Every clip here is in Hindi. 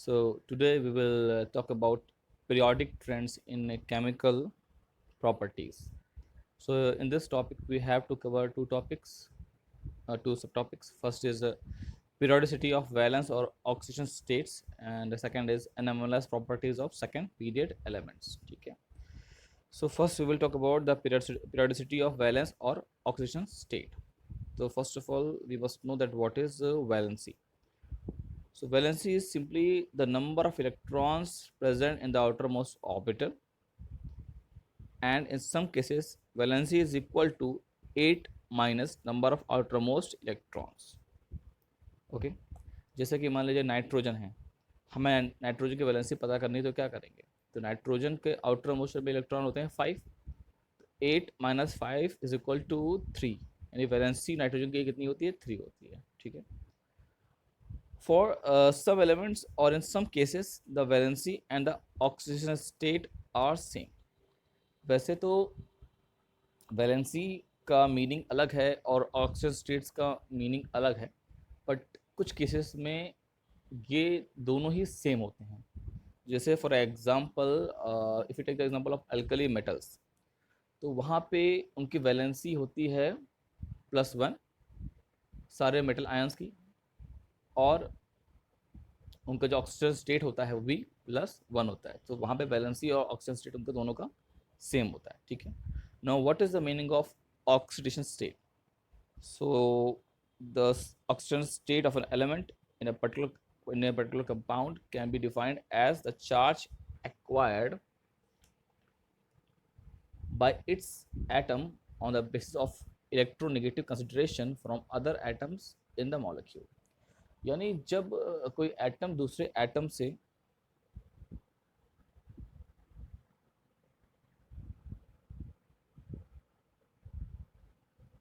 So today we will talk about periodic trends in chemical properties. So in this topic we have to cover two topics, two subtopics. First is periodicity of valence or oxidation states, and the second is anomalous properties of second period elements. Okay. So first we will talk about the periodicity of valence or oxidation state. So first of all, we must know that what is valency. So valency is simply the number of electrons present in the outermost orbital, and in some cases valency is equal to 8 minus number of outermost electrons. Okay जैसे कि मान लीजिए नाइट्रोजन है, हमें नाइट्रोजन की वैलेंसी पता करनी है तो क्या करेंगे, तो नाइट्रोजन के आउटर मोस्ट में इलेक्ट्रॉन होते हैं 5, 8 माइनस 5 इज इक्वल टू 3, यानी वैलेंसी नाइट्रोजन की कितनी होती है, 3 होती है. ठीक है. For some elements or in some cases the valency and the oxidation state are same. वैसे तो वैलेंसी का मीनिंग अलग है और ऑक्सीजन स्टेट्स का मीनिंग अलग है, बट कुछ केसेस में ये दोनों ही सेम होते हैं. जैसे for example if you take the example of alkali metals, तो वहाँ पे उनकी वैलेंसी होती है +1 सारे मेटल आयंस की, और उनका जो ऑक्सीजन स्टेट होता है वो भी +1 होता है. तो वहाँ पे वैलेंसी और ऑक्सीजन स्टेट उनका दोनों का सेम होता है. ठीक है. Now what is the meaning of oxidation state? So the oxygen state of an element in a particular compound can be defined as the charge acquired by its atom on the basis of electronegative consideration from other atoms in the molecule. यानी जब कोई एटम दूसरे एटम से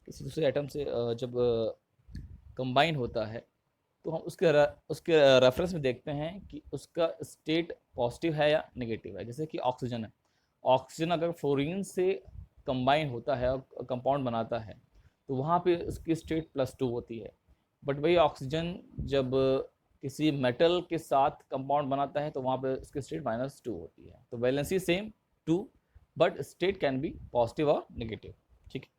किसी दूसरे एटम से जब कंबाइन होता है, तो हम उसके रेफरेंस में देखते हैं कि उसका स्टेट पॉजिटिव है या नेगेटिव है. जैसे कि ऑक्सीजन है, ऑक्सीजन अगर फ्लोरीन से कंबाइन होता है और कंपाउंड बनाता है तो वहाँ पे उसकी स्टेट +2 होती है. बट वही ऑक्सीजन जब किसी मेटल के साथ कंपाउंड बनाता है तो वहाँ पे उसकी स्टेट -2 होती है. तो valency same 2, but state can be positive और नेगेटिव. ठीक है.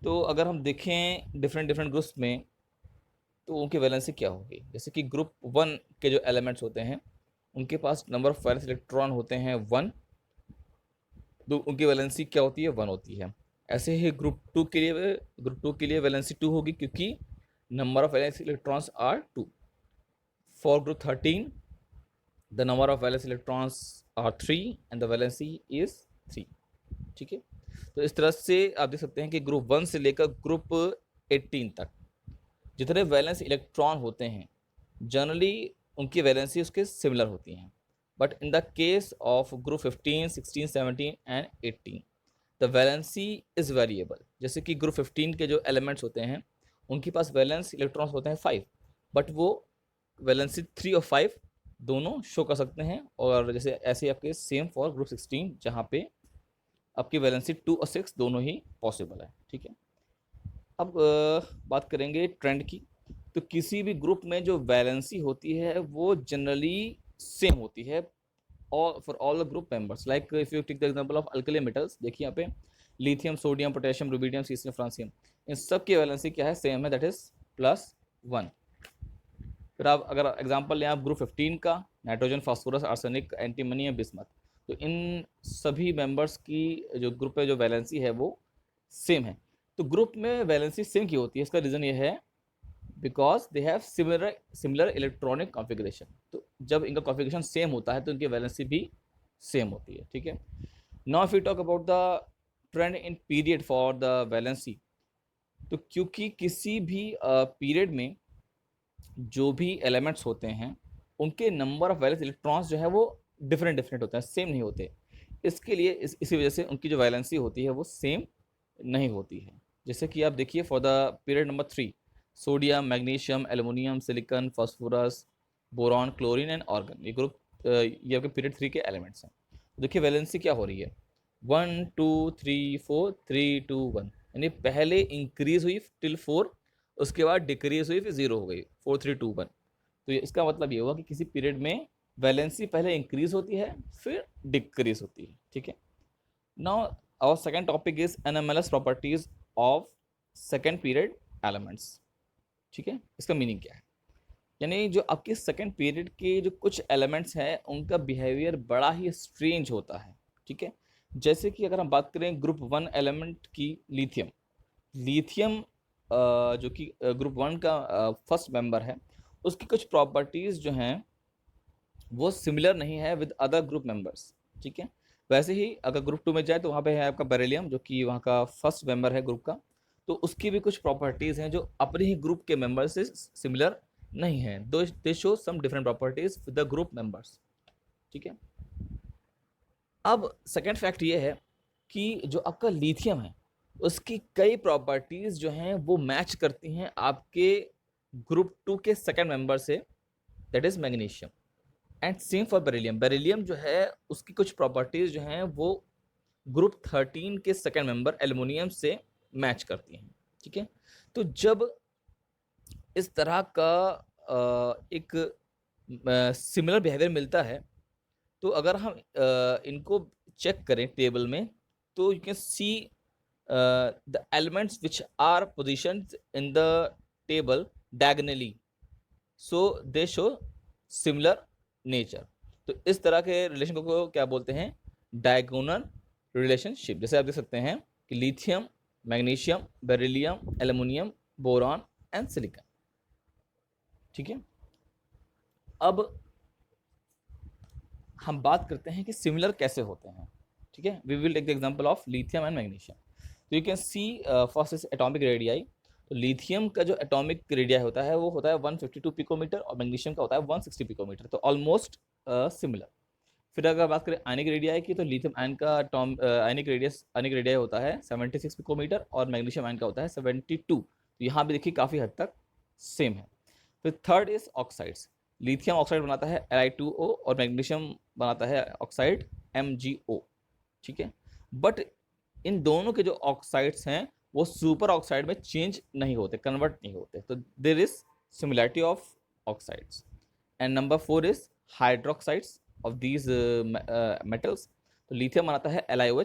तो अगर हम देखें डिफरेंट ग्रुप्स में तो उनकी वैलेंसी क्या होगी. जैसे कि ग्रुप 1 के जो एलिमेंट्स होते हैं उनके पास नंबर ऑफ वैलेंस इलेक्ट्रॉन होते हैं 1, तो उनकी वैलेंसी क्या होती है, 1 होती है. ऐसे ही ग्रुप 2 के लिए वैलेंसी 2 होगी, क्योंकि number of valence electrons are 2. For group 13 the number of valence electrons are 3 and the valency is 3. ठीक है. तो इस तरह से आप देख सकते हैं कि ग्रुप 1 से लेकर ग्रुप 18 तक जितने वैलेंस इलेक्ट्रॉन होते हैं जनरली उनकी वैलेंसी उसके सिमिलर होती हैं, but in the case of group 15, 16, 17 and 18 the valency is variable. जैसे कि ग्रुप 15 के जो एलिमेंट्स होते हैं उनके पास वैलेंस इलेक्ट्रॉन्स होते हैं 5, बट वो वैलेंसी 3 और 5 दोनों शो कर सकते हैं. और जैसे ऐसे आपके सेम फॉर ग्रुप 16 जहाँ पे आपकी वैलेंसी 2 और 6 दोनों ही पॉसिबल है. ठीक है. अब बात करेंगे ट्रेंड की. तो किसी भी ग्रुप में जो वैलेंसी होती है वो जनरली सेम होती है और for all the group members. Like if you take the example of alkali metals, देखिए यहाँ पे lithium, sodium, potassium, rubidium, caesium, francium, इन सब की वैलेंसी क्या है, सेम है, दैट इज +1. फिर आप अगर एग्जांपल लें आप ग्रुप 15 का, nitrogen, phosphorus, arsenic, antimony, bismuth, तो इन सभी मेंबर्स की जो ग्रुप है जो वैलेंसी है वो सेम है. तो ग्रुप में वैलेंसी सेम की होती है, इसका रीज़न ये है because they have similar electronic configuration. तो जब इनका कॉन्फ़िगरेशन सेम होता है तो इनकी वैलेंसी भी सेम होती है. ठीक है. Now if you talk about the trend in period for the valency, तो क्योंकि किसी भी पीरियड में जो भी एलिमेंट्स होते हैं उनके नंबर ऑफ वैलेंस इलेक्ट्रॉन्स जो है वो डिफरेंट होते हैं, सेम नहीं होते. इसके लिए इसी वजह से उनकी जो वैलेंसी होती है वो सेम नहीं होती है. जैसे कि आप देखिए for the period number 3, sodium, magnesium, aluminium, silicon, phosphorus, boron, chlorine and argon, ये ग्रुप ये आपके पीरियड 3 के एलिमेंट्स हैं. देखिए वैलेंसी क्या हो रही है, 1 2 3 4 3 2 1, यानी पहले इंक्रीज हुई टिल 4, उसके बाद डिक्रीज हुई, फिर 0 हो गई, 4 3 2 1. तो इसका मतलब ये हुआ कि किसी पीरियड में वैलेंसी पहले इंक्रीज होती है फिर डिक्रीज होती है, ठीक है। Now our second topic is anomalous properties of second period elements, ठीक है। इसका मीनिंग क्या है, यानी जो आपके सेकंड पीरियड के जो कुछ एलिमेंट्स हैं उनका बिहेवियर बड़ा ही स्ट्रेंज होता है, ठीक है। जैसे कि अगर हम बात करें ग्रुप 1 एलिमेंट की, लिथियम, लिथियम जो कि ग्रुप 1 का फर्स्ट मेंबर है, उसकी कुछ प्रॉपर्टीज़ जो हैं वो सिमिलर नहीं है विद अदर ग्रुप मेंबर्स, ठीक है। वैसे ही अगर ग्रुप 2 में जाए तो वहाँ पे है आपका बेरिलियम, जो कि वहाँ का फर्स्ट मेंबर है ग्रुप का, तो उसकी भी कुछ प्रॉपर्टीज़ हैं जो अपने ही ग्रुप के मेंबर से सिमिलर नहीं है, they show some different properties with the group members, ठीक है। अब सेकेंड फैक्ट ये है कि जो आपका लिथियम है उसकी कई प्रॉपर्टीज जो हैं वो मैच करती हैं आपके ग्रुप 2 के सेकेंड मेंबर से, that is magnesium. And same for beryllium, beryllium जो है उसकी कुछ प्रॉपर्टीज जो हैं वो ग्रुप 13 के सेकेंड मेंबर एल्युमिनियम से मैच करती हैं, ठीक है। तो जब इस तरह का एक सिमिलर बिहेवियर मिलता है, तो अगर हम इनको चेक करें टेबल में, तो you can see the elements which are positioned in the table diagonally, so they show similar nature. तो इस तरह के रिलेशन को क्या बोलते हैं, डायगोनल रिलेशनशिप। जैसे आप देख सकते हैं कि lithium, magnesium, beryllium, aluminium, boron and silicon, ठीक है। अब हम बात करते हैं कि सिमिलर कैसे होते हैं, ठीक है। We will take the example of lithium and magnesium. तो you can see first is atomic radii. तो लिथियम का जो एटॉमिक रेडियाई होता है वो होता है 152 पिकोमीटर और मैग्नीशियम का होता है 160 पिकोमीटर, तो ऑलमोस्ट सिमिलर। फिर अगर बात करें आयनिक रेडियाई की, तो लिथियम आयन का आयनिक रेडियाई होता है 76 पिकोमीटर और मैग्नीशियम आयन का होता है 72। तो यहाँ भी देखिए काफ़ी हद तक सेम है। फिर third is oxides. Lithium oxide बनाता है Li2O और मैग्नीशियम बनाता है ऑक्साइड MgO, ठीक है। बट इन दोनों के जो ऑक्साइड्स हैं वो सुपर ऑक्साइड में चेंज नहीं होते, कन्वर्ट नहीं होते, तो there is similarity of oxides. And number 4 is hydroxides of these metals. तो लिथियम बनाता है LiOH